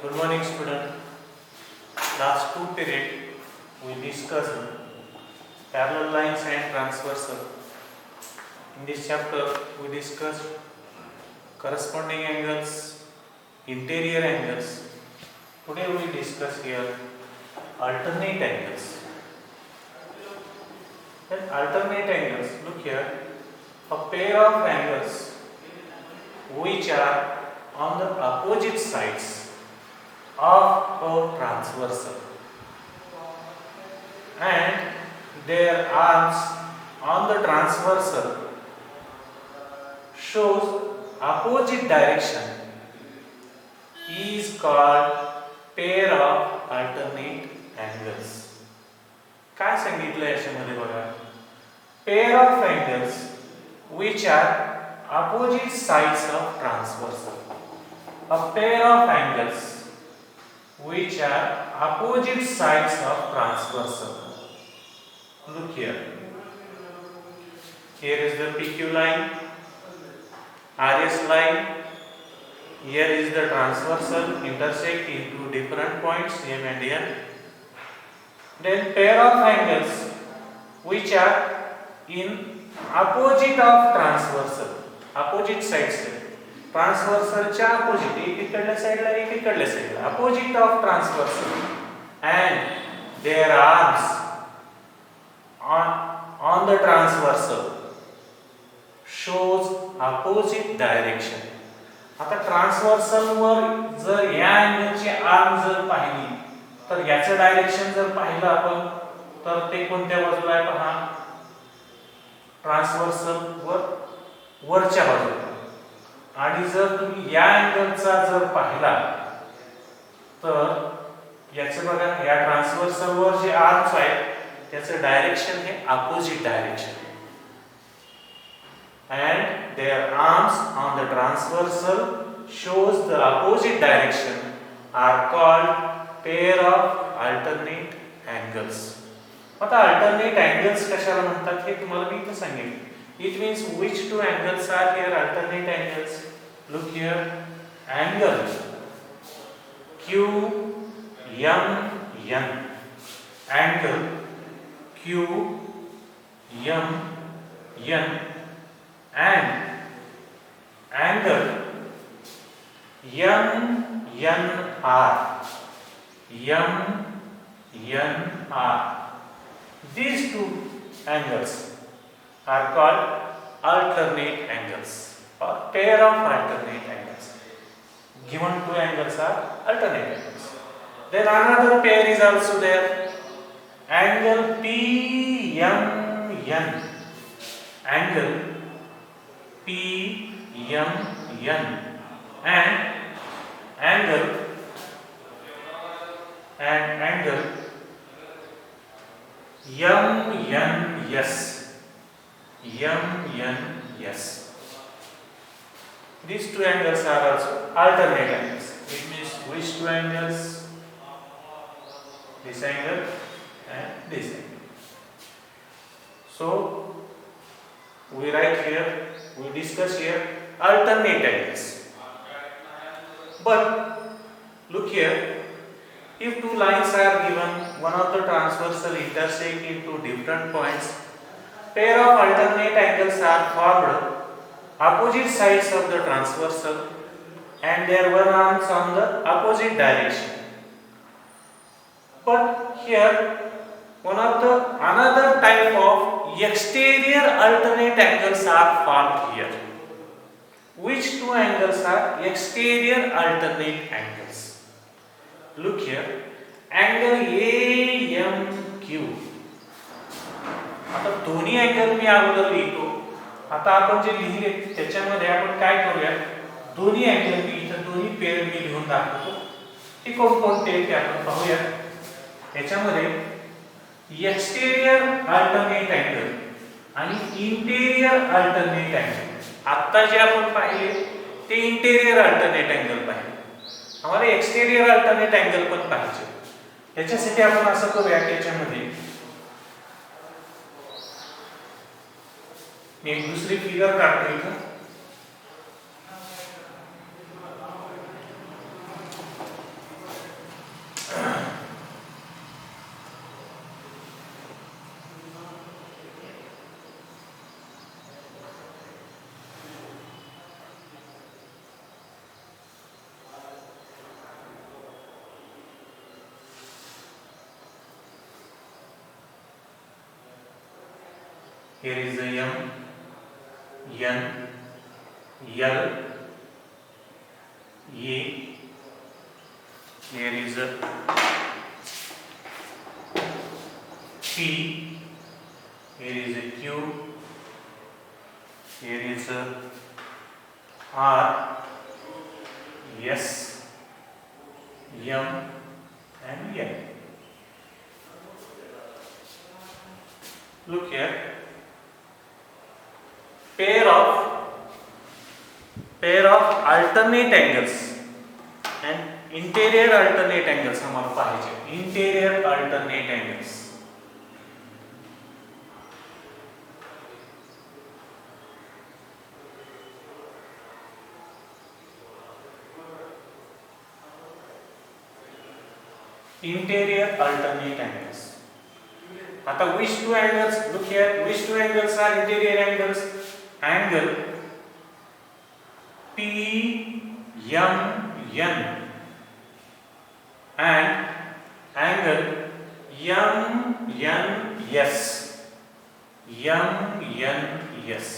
Good morning, student. Last two period we discussed parallel lines and transversal. In this chapter we discussed corresponding angles, interior angles. Today we discuss here alternate angles. Then alternate angles, look here, a pair of angles which are on the opposite sides of a transversal and their arms on the transversal shows opposite direction is called pair of alternate angles. काय सांगितलं याच्यामध्ये बघा, pair of angles which are opposite sides of transversal. A pair of angles which are opposite sides of transversal. Look here. Here is the PQ line, RS line. Here is the transversal intersect into different points M and N. Then pair of angles which are in opposite of transversal, opposite sides. Transversal च्या opposite, एक इकडल्या साइडला एक इकडल्या साइडला, opposite of transversal, and their arms on the transversal shows opposite direction. आता transversal वर जर या अँगलची आर्म जर पाहिली तर याचं डायरेक्शन जर पाहिलं आपण तर ते कोणत्या बाजूला आहे पहा, ट्रान्सव्हर्सल वर वरच्या बाजूला. आणि जर तुम्ही या अँगलचा जर पाहिला तर याचं बघा, या ट्रान्सव्हर्सल वर जे आर्म्स आहेत त्याचं डायरेक्शन हे opposite direction and their arms on the transversal shows the opposite direction are called pair of alternate angles. आता alternate angles कशाला म्हणतात हे तुम्हाला मी इथे सांगेन. It means which two angles are here alternate angles. Look here, angle QMN, angle QMN and angle MNR. These two angles are called alternate angles or pair of alternate angles. Given two angles are alternate angles. Then another pair is also there. Angle PMN. Angle PMN and angle MNS. These two angles are also alternate angles. It means which two angles? This angle and this angle. So we write here, we discuss here alternate angles. But look here, if two lines are given, one of the transversal intersect into different points, pair of alternate angles are formed opposite sides of the transversal and their one arms on the opposite direction. But here another type of exterior alternate angles are formed here. Which two angles are exterior alternate angles? Look here, angle AMQ. आता दोन्ही angle मी अगोदर लिहितो. आता आपण जे लिहिले त्याच्यामध्ये आपण काय करूया, दोन्ही अँगल मी इथे दोन्ही पेअर मी लिहून दाखवतो. ते कोणते ते आपण पाहूया. याच्यामध्ये एक्सटेरियर अल्टरनेट अँगल आणि इंटेरियर अल्टरनेट अँगल. आता जे आपण पाहिले ते इंटेरियर अल्टरनेट अँगल पाहिले. आम्हाला एक्सटेरियर अल्टरनेट अँगल पण पाहिजे. याच्यासाठी आपण असं करूया की याच्यामध्ये मी एक दुसरी फिगर काढतो इथं. here is a M, N, L, A, here is a P, here is a Q, here is a R, S, M and N. Look here, pair of alternate angles and interior alternate angles हमारा पाहिजे. Interior alternate angles. Interior alternate angles. आता which two angles? Look here. Which two angles are interior angles? Angle PMN and angle MNS. MNS.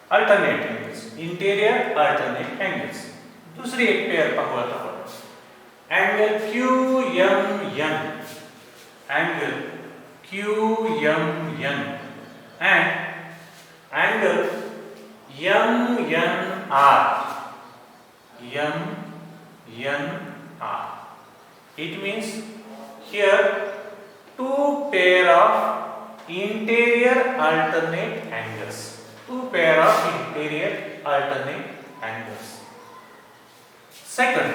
Alternate angles. Interior alternate angles. दूसरी एक pair पाहू आता आपण. Angle QMN. Angle QMN and angle MNR. MNR. It means here two pair of interior alternate angles. Two pair of interior alternate angles. Second,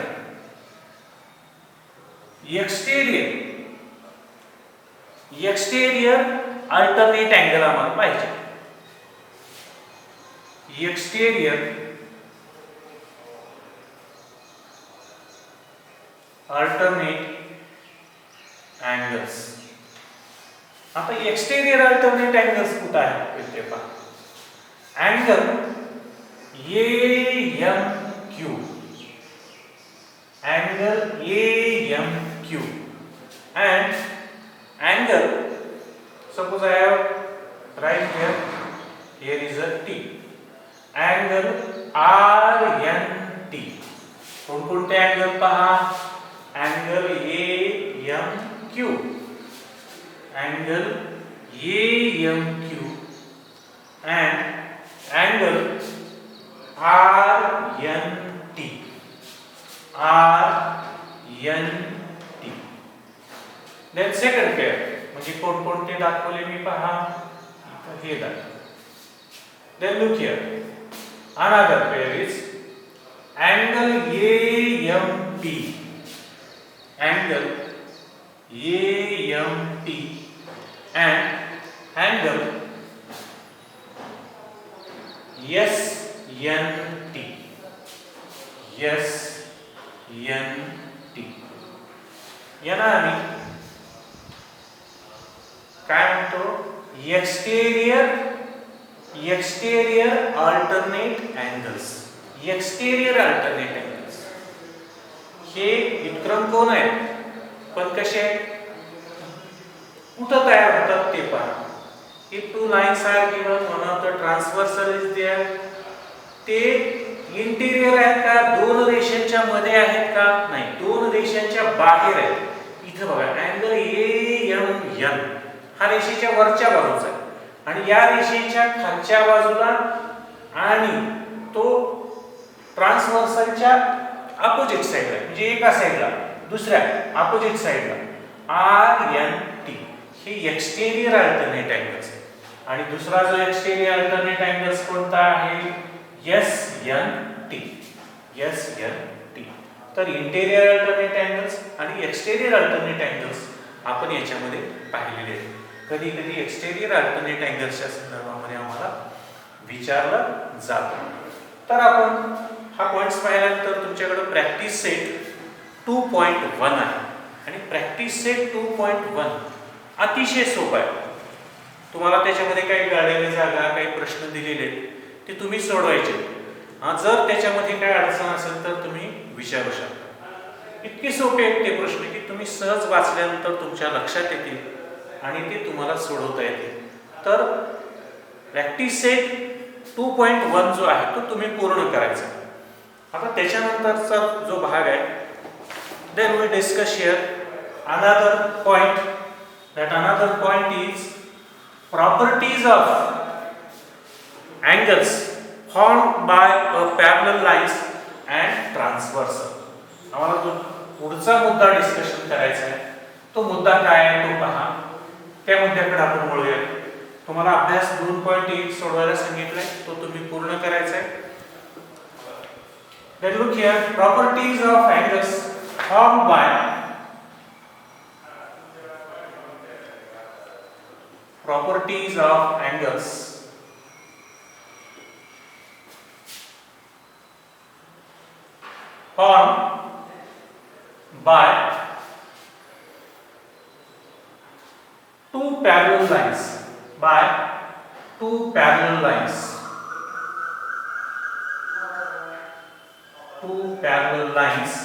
exterior alternate angle आम्हाला पाहिजे. Exterior alternate angles. आता exterior alternate angles कुठे आहेत ते पहा. Angle AMQ. Angle AMQ and angle, suppose I have right here is a T. Angle RNT. कोणकोणते angle पहा. Angle AMQ. Angle AMQ and angle RNT. RNT. Then second pair म्हणजे कोणकोणते दाखवले मी पहा. हे दाखव. Then look here. Another pair is angle AMP. Angle AMP and angle SNT. SNT. याला आम्ही काय म्हणतो. exterior alternate angles. Exterior alternate angles. हे विक्रम कोण आहे पण कसे कुठं तयार होतात ते पहा. If two lines are given, one of the transversal is there. ते इंटिरियर आहेत का, दोन रेषांच्या मध्ये आहेत का, नाही, दोन रेषांच्या बाहेर आहेत. इथे बघा अँगल AMN हा रेषेच्या वरच्या बाजूचा आहे आणि या रेषेच्या खालच्या बाजूला आणि तो ट्रान्सव्हर्सलच्या अपोजिट साइडला म्हणजे एका साइडला दुसऱ्या अपोजिट साइडला RNT हे एक्सटेरियर अल्टरनेट अँगल्स आहे. आणि दुसरा जो एक्सटेरियर अल्टरनेट अँगल्स कोणता आहे SNT. तर इंटेरियर अल्टरनेट अँगल्स आणि एक्सटेरियर अल्टरनेट अँगल्स आपण याच्यामध्ये पाहिलेले आहेत. कधी कधी एक्सटेरियर अल्टरनेट अँगल्सच्या संदर्भामध्ये आम्हाला विचारलं जातं. तर आपण हा पॉइंट्स पाहिल्यानंतर तुमच्याकडे प्रॅक्टिस सेट 2.1 आहे आणि प्रॅक्टिस सेट 2.1 अतिशय सोपा आहे. तुम्हाला त्याच्यामध्ये काही गाळलेल्या जागा काही प्रश्न दिलेले ते तुम्ही सोडवायचे. जर त्याच्यामध्ये काही अडचण असेल तर तुम्ही विचारू शकता. इतके सोपे आहेत ते प्रश्न की तुम्ही सहज वाचल्यानंतर तुमच्या लक्षात येतील आणि ते तुम्हाला सोडवता येतील. तर प्रॅक्टिस सेट 2.1 जो आहे तो तुम्ही पूर्ण करायचा. आता त्याच्यानंतरचा जो भाग आहे, then we discuss here another point. That another point is properties of angles formed by a parallel lines and transversal. आम्हाला जो पुढचा मुद्दा डिस्कशन करायचा आहे तो मुद्दा काय आहे तो पहा. त्या मुद्द्याकडे आपण वळूया. तुम्हाला अभ्यास 2.1 सोडवायला सांगितलंय, तो तुम्ही पूर्ण करायचा आहे. Then look here, properties of angles formed by properties of angles formed by two parallel lines, by two parallel lines, two parallel lines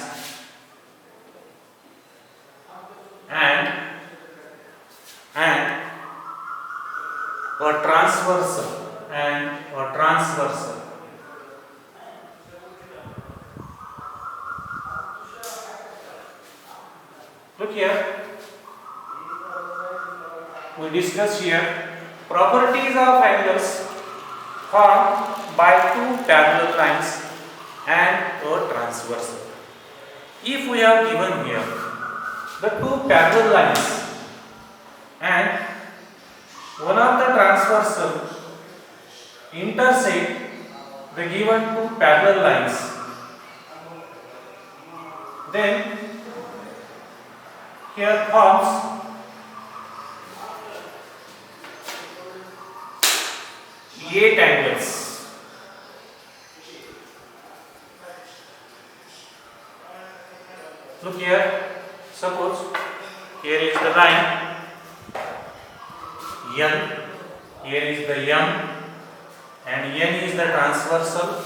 and a transversal, and a transversal. Look here, we discuss here properties of angles formed by two parallel lines and a transversal. If we have given here the two parallel lines and one of the transversal intersect the given two parallel lines, then here forms eight angles. Look here, suppose here is the line N, here is the M, and N is the transversal.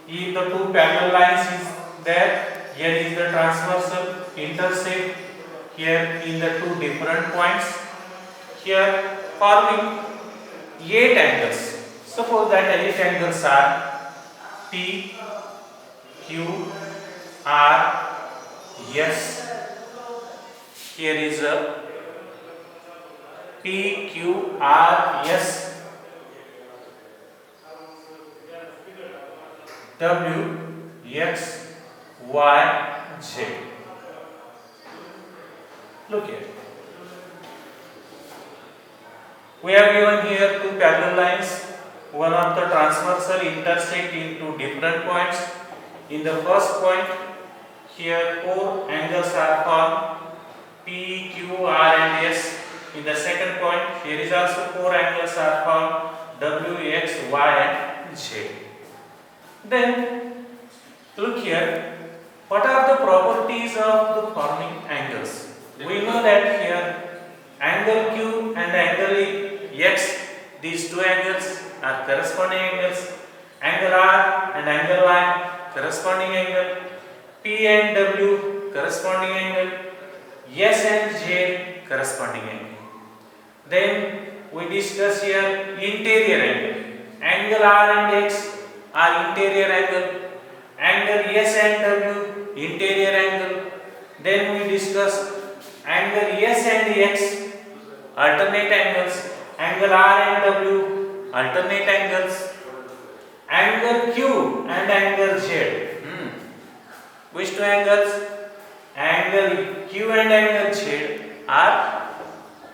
If the two parallel lines is there, N is the transversal, intersect here in the two different points, here forming 8 angles. Suppose that 8 angles are P, Q, R, S. Here is a P, Q, R, S, W, X, Y, Z. Look here. We have given here two parallel lines. One of the transversal intersect into different points. In the first point, here four angles are formed, P, Q, R, and S. In the second point, here is also four angles are formed, W, X, Y, and Z. Then look here. What are the properties of the forming angles? We know that here angle Q and angle X, these two angles are corresponding angles. Angle R and angle Y, corresponding angle. P and W, corresponding angle. S and J, corresponding angle. Then we discuss here interior angle. Angle R and X are interior angle. Angle S and W, interior angle. Then we discuss angle S and X, alternate angles. Angle R and W, alternate angles. Angle Q and angle Z. Which two angles? Angle Q and angle Z are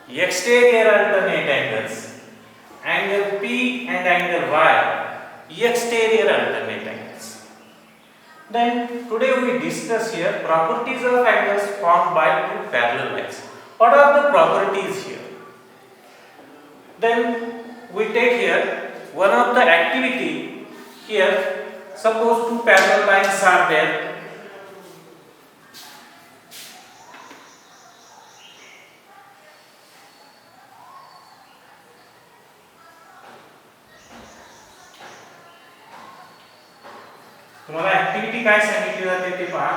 exterior alternate angles. Angle P and angle Y, exterior alternate angles. Then today we discuss here properties of angles formed by two parallel lines. What are the properties here? Then we take here one of the activity here. Suppose two parallel lines are there. तुम्हाला activity काय सांगितली जाते ते पहा.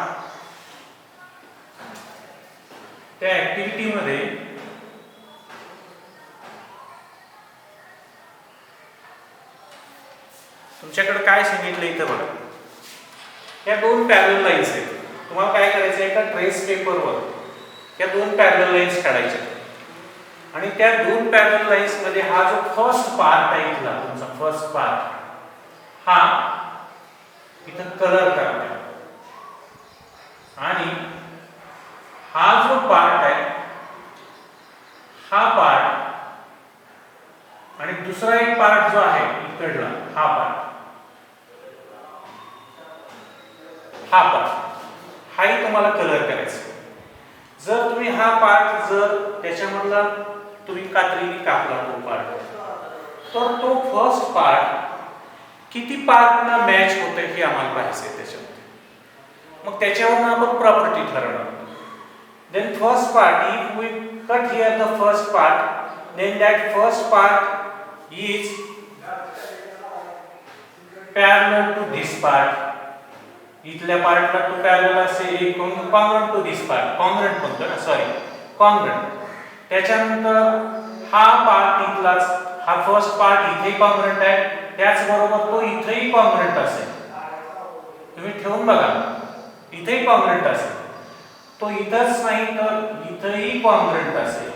त्या activity मध्ये तुमच्याकडे काय सांगितलं इथं बघा, या दोन पॅरलल लाईन्स आहेत. तुम्हाला काय करायचं आहे, एका ट्रेस पेपरवर या दोन पॅरलल लाईन्स काढायच्या आणि त्या दोन पॅरलल लाईन्स मध्ये हा जो फर्स्ट पार्ट आहे इथला, तुमचा फर्स्ट पार्ट हा इथं कलर करायचा आणि हा जो पार्ट आहे हा पार्ट आणि दुसरा एक पार्ट जो आहे इकडला हा पार्ट हाही तुम्हाला कलर करायचा. जर तुम्ही हा पार्ट जर त्याच्यामधला तुम्ही कात्रीने कापला तो पार्ट, तर तो फर्स्ट पार्ट किती पार्टना मॅच होते हे आम्हाला पाहायचं त्याच्यामध्ये. मग त्याच्यावरून आपण प्रॉपर्टी ठरवणार. Then first part, if we cut here the first part, then that first part is parallel to this part. इथल्या पार्टला तो पॅरलल असेल, congruent to this part, congruent म्हणतो ना, सॉरी कॉन्ग्रुएंट. त्याच्यानंतर हा पार्ट इथलाच, हा फर्स्ट पार्ट इथे कॉन्ग्रुएंट आहे, त्याचबरोबर तो इथेही कॉन्ग्रुएंट असेल. तुम्ही ठेवून बघा, इथेही कॉन्ग्रुएंट असेल. तो इथंच नाही तर इथेही कॉन्ग्रुएंट असेल.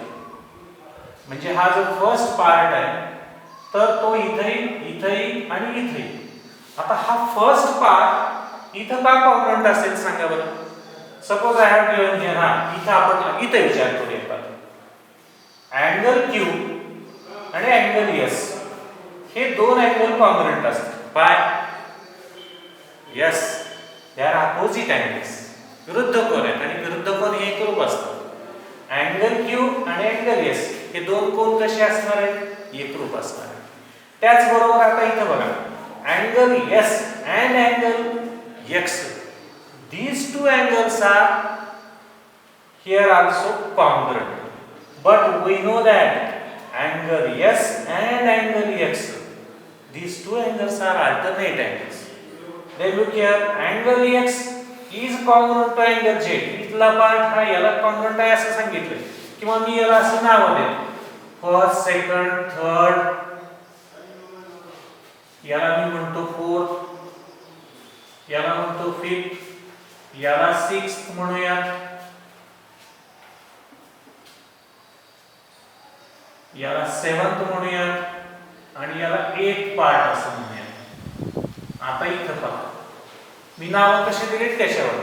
म्हणजे हा जो फर्स्ट पार्ट आहे तर तो इथेही आणि इथेही. आता हा फर्स्ट पार्ट इथं का कॉन्ग्रुएंट असेल सांगा बरं. Suppose I have given here, इथं आपण इथे विचार करूया. अँगल Q आणि अँगल S हे दोन अँगल कॉन्ग्रुएंट असतात. By yes, they are opposite angles. विरुद्ध कोन आहेत आणि विरुद्ध कोन हे एकरूप असतात. अँगल Q आणि अँगल S हे दोन कोन कसे असणार आहेत, एकरूप असणार आहेत. त्याचबरोबर आता इथं बघा, angle S and angle X, these two angles are here also congruent, but we know that angle S and angle X, these two angles are alternate angles. Then look here, angle X is congruent to angle Z. इथला part हा याला congruent आहे असं सांगितलं, किंवा मी याला असं नाव देतो, फर्स्ट, सेकंड, थर्ड, याला मी म्हणतो फोर्थ, याला म्हणतो फिफ्थ, याला सिक्स्थ म्हणूया, याला सेवन्थ म्हणूया आणि याला एथ पार्ट असं म्हणूया. आता इथं पहा, मी नाव कशी दिलीत त्याच्यावर.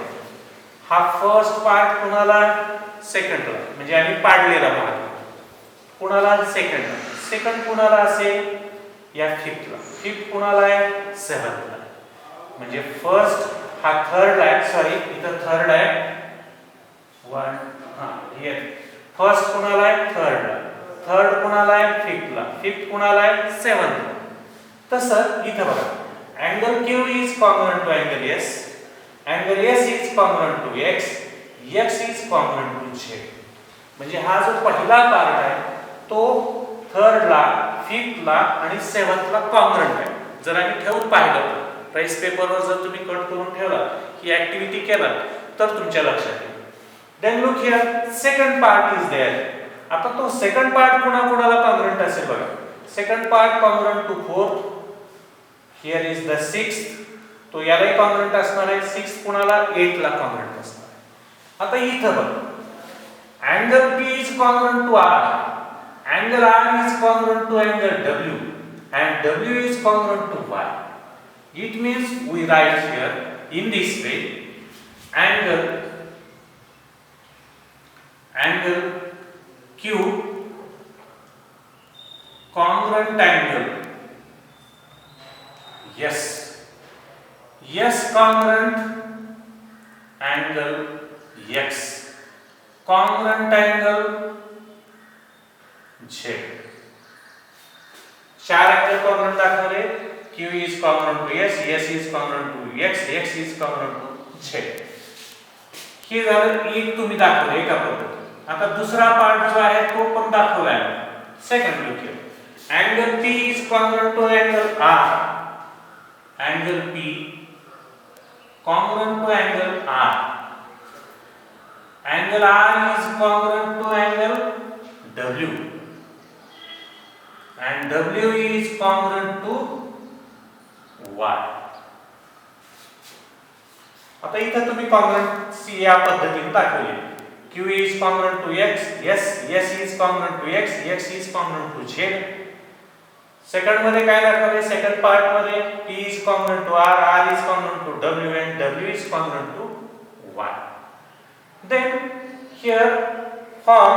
हा फर्स्ट पार्ट कुणाला, सेकंडला, म्हणजे आम्ही पाडलेला भाग, कुणाला सेकंडला, सेकंड कुणाला असेल या फिफ्थला, फिफ्थ कुणाला आहे सेवन्थला. म्हणजे फर्स्ट हा थर्ड आहे, सॉरी इथं थर्ड आहे, वन, हे फर्स्ट कुणाला आहे थर्डला, थर्ड कुणाला आहे फिफ्थला, फिफ्थ कुणाला आहे सेवन्थला. तसं इथं बघा, angle Q is congruent to angle S, angle S is congruent to X, X is congruent to Z. म्हणजे हा जो पहिला पार्ट आहे तो थर्डला, फिफ्थला आणि सेवन्थला कॉन्ग्रुएंट आहे. जर आम्ही ठेवून पाहिलं, ट्रेस पेपरवर जर तुम्ही कट करून ठेवला, ही ऍक्टिव्हिटी केला तर तुमच्या लक्षात येईल. Then look here, second part is there. आता तो सेकंड पार्ट कुणाला कॉन्ग्रुएंट असेल बघा. Second part congruent to fourth, here is the sixth, तो यालाही कॉन्ग्रुएंट असणार आहे. सिक्स्थ कुणाला, एथला कॉन्ग्रुएंट असणार आहे. आता इथं बघा, angle P is congruent to R, angle R is congruent to angle W, and W is congruent to Y. It means we write here in this way, angle Q congruent angle S congruent angle X congruent angle Z. चार angle congruent दाखवले. Q is congruent to S, S is congruent to X, X is congruent to Z. हे झालं एक तुम्ही दाखवलं एका पद्धतीने. आता दुसरा पार्ट जो आहे तो पण दाखवला आहे. Second look here, angle P is congruent to angle R, angle P congruent to angle R, angle R is congruent to angle W, and W is congruent to y. आता इथं तुम्ही कॉन्ग्रुएंसी या पद्धतीने दाखवली. q is congruent to x, s is congruent to x is congruent to z. Second मध्ये काय दाखवले? Second part मध्ये p is congruent to r is congruent to w and w is congruent to y. Then here from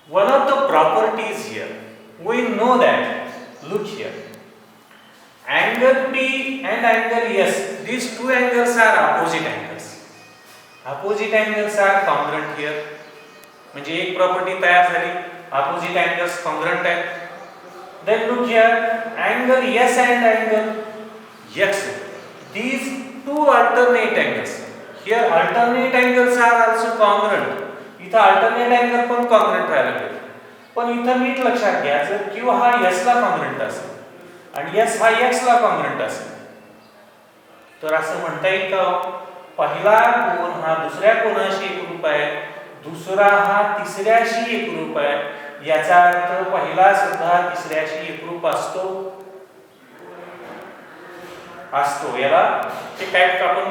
one of the properties here we know that, look here, angle p and angle s, these two angles are opposite angles. Opposite angles are congruent here. म्हणजे एक property तयार झाली, opposite angles congruent आहेत. Then look here, angle s and angle x, these two alternate angles. Here alternate angles are also congruent. इथं alternate angle पण congruent राहायला पाहिजे. पण इथं नीट लक्षात घ्या, जर q हा s ला congruent असेल आणि s हा x ला congruent असेल तर असं म्हणता येईल का पहिला कोन हा दुसऱ्या कोनाशी एकरूप आहे, दुसरा हा तिसऱ्याशी एकरूप आहे, याचा अर्थ पहिला सुद्धा तिसऱ्याशी एकरूप असतो. याला हे टाइप आपण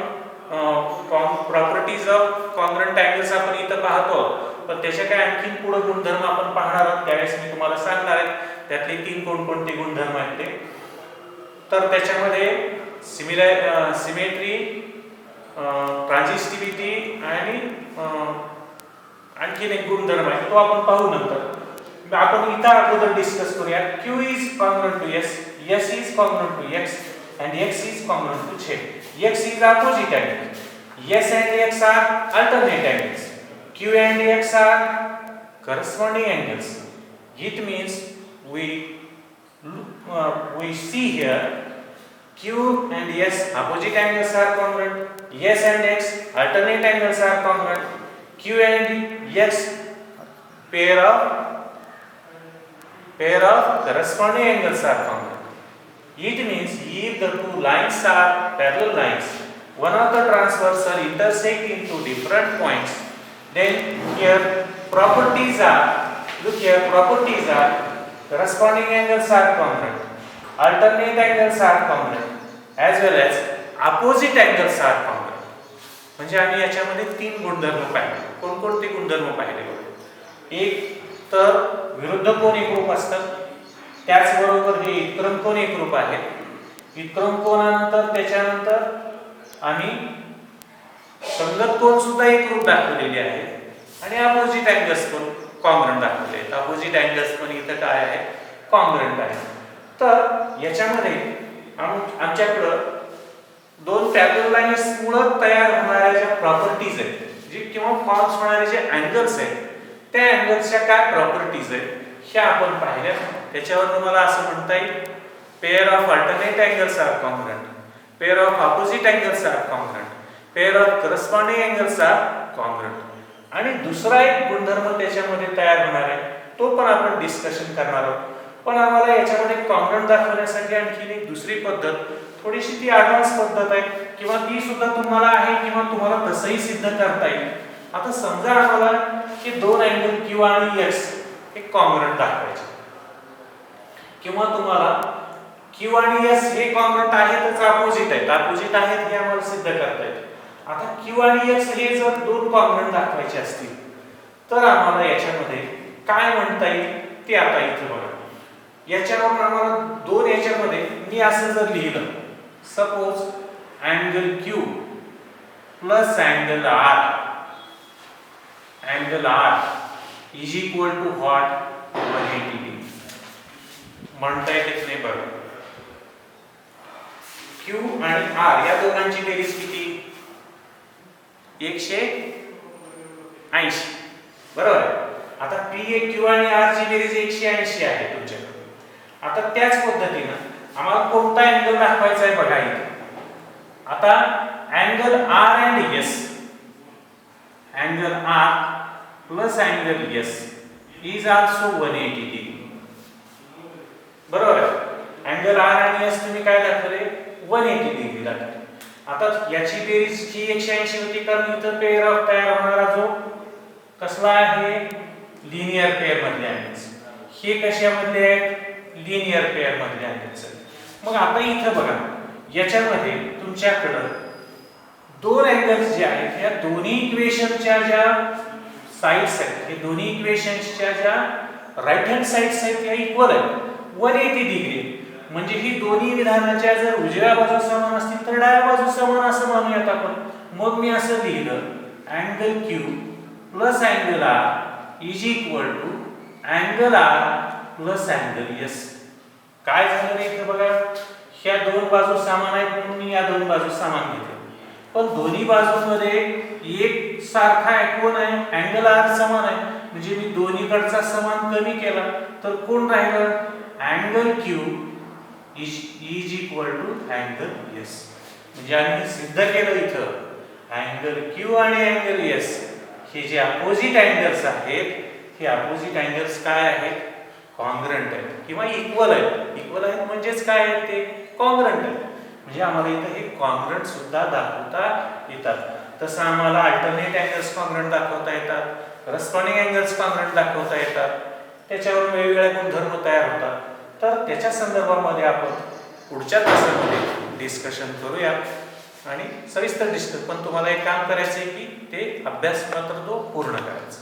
प्रॉपर्टीज ऑफ कॉन्ग्रुएंट अँगल्स आपण इथं पाहतो. पण त्याच्या काय आणखीन पुढे गुणधर्म आपण पाहणार आहोत, त्यावेळेस मी तुम्हाला सांगणार आहे त्यातले 3 कोणकोणते गुणधर्म आहेत ते. तर त्याच्यामध्ये सिमेट्री, ट्रान्झिस्टिव्हिटी आणि आणखीन एक गुणधर्म आहे तो आपण पाहू नंतर. आपण इथं अगोदर डिस्कस करूया. q is congruent to s, s is congruent to x and x is congruent to z. x is opposite angle, s and x are alternate angles, q and x are corresponding angles. It means we see here q and s opposite angles are congruent, s and x alternate angles are congruent, q and x pair of corresponding angles are congruent. It means if the two lines are parallel lines, one of the transversal intersect into different points, then here properties are, look here, properties are corresponding angles are congruent, alternate angles are congruent as well as opposite angles are congruent. म्हणजे आम्ही याच्यामध्ये 3 गुणधर्म पाहिले. कोणकोणते गुणधर्म पाहिले बघा? एक तर विरुद्ध कोन एकरूप असतात, त्याचबरोबर हे इतक्रम कोन एकरूप आहेत. इतक्रम कोनानंतर त्याच्यानंतर आम्ही संगत कोन सुद्धा एकरूप दाखवलेले आहेत आणि अपोजिट अँगल्स पण कॉन्ग्रुएंट दाखवले आहेत. अपोजिट अँगल्स पण इथं काय आहे? कॉन्ग्रुएंट आहे. तर याच्यामध्ये आमच्याकडे 2 पॅरलल लाईन्स मुळे तयार होणाऱ्या ज्या प्रॉपर्टीज आहेत, जे किंवा फॉर्म्स होणारे जे अँगल्स आहेत, त्या अँगल्सच्या काय प्रॉपर्टीज आहेत हे आपण पाहिल्या. त्याच्यावर मला असं म्हणता येईल pair of alternate angles are congruent, pair of opposite angles are congruent, pair of corresponding angles are congruent. आणि दुसरा एक गुणधर्म त्याच्यामध्ये तयार होणार आहे, तो पण आपण डिस्कशन करणार आहोत. पण आम्हाला याच्यामध्ये कॉन्ग्रुएंट दाखवण्यासाठी आणखी एक दुसरी पद्धत, थोडीशी ती ॲडव्हान्स पद्धत आहे किंवा ती सुद्धा तुम्हाला आहे किंवा तुम्हाला तसंही सिद्ध करता येईल. आता समजा आम्हाला की 2 अँगल q आणि x हे कॉन्ग्रुएंट दाखवायचे किंवा तुम्हाला q आणि s हे कॉन्ग्रुएंट आहेतच, अपोजिट आहेत, अपोजिट आहेत हे आम्हाला सिद्ध करता येईल. आता q आणि x हे जर 2 कॉन्ग्रुएंट दाखवायचे असतील तर आम्हाला याच्यामध्ये काय म्हणता येईल ते आता इथे बघा. याच्यावर आम्हाला 2 याच्यामध्ये मी असं जर लिहिलं, suppose angle q plus angle r is equal to what? 180 degree. म्हणता येत नाही बरं. q आणि r या दोघांची बेरीज किती? 180. बरोबर. आता p q आणि r ची बेरीज 180 आहे तुमच्याकडे. आता त्याच पद्धतीने आम्हाला कोणता अँगल दाखवायचा आहे बघा इथे. आता angle r and s, angle r plus angle s is also 180 degree. बरोबर. अँगल r आणि s तुम्ही काय दाखवले? 180 डिग्री दाखवले. आता याची बेरीज ही 180 होती कारण इथं पेअर ऑफ तयार होणारा जो कसला आहे? लिनियर पेअर मधले अँगल्स. हे कशामधले आहेत? लिनियर पेअर मधले अँगल्स. मग आता इथं बघा, याच्यामध्ये तुमच्याकडं दोन अँगल्स जे आहेत या दोन्ही इक्वेशनच्या ज्या साइड्स आहेत, हे दोन्ही इक्वेशन्सच्या ज्या राईट हँड साइड्स आहेत या इक्वल आहेत 180 डिग्री. म्हणजे ही दोन्ही विधानाच्या जर उजव्या बाजू समान असतील तर डाव्या बाजू समान असं मानूयात आपण. मग मी असं लिहिलं angle Q plus angle R is equal to angle R plus angle S. काय झालं रे इथे बघा, ह्या दोन बाजू समान आहेत म्हणून मी या दोन बाजू समान घेते, पण दोन्ही बाजूंमध्ये एक सारखा आहे, कोण आहे, अँगल R समान आहे. म्हणजे मी दोन्हीकडचा समान कमी केला तर कोण राहिलं, angle Q is equal to angle S. म्हणजे आम्ही सिद्ध केलं इथं अँगल Q आणि अँगल S हे जे अपोजिट अँगल्स आहेत, हे अपोजिट अँगल्स काय आहेत, कॉन्ग्रंट आहेत किंवा इक्वल आहेत. इक्वल आहेत म्हणजेच काय आहेत, ते कॉन्ग्रंट आहेत. म्हणजे आम्हाला इथं हे कॉन्ग्रंट सुद्धा दाखवता येतात. तसं आम्हाला अल्टरनेट अँगल्स कॉन्ग्रंट दाखवता येतात, करस्पॉन्डिंग अँगल्स कॉन्ग्रंट दाखवता येतात. त्याच्यावर वेगवेगळे गुणधर्म तयार होतात. तर त्याच्या संदर्भामध्ये आपण पुढच्या तासामध्ये डिस्कशन करूया आणि सविस्तर डिस्कस. पण तुम्हाला एक काम करायचं आहे की ते अभ्यास मात्र तो पूर्ण करायचा.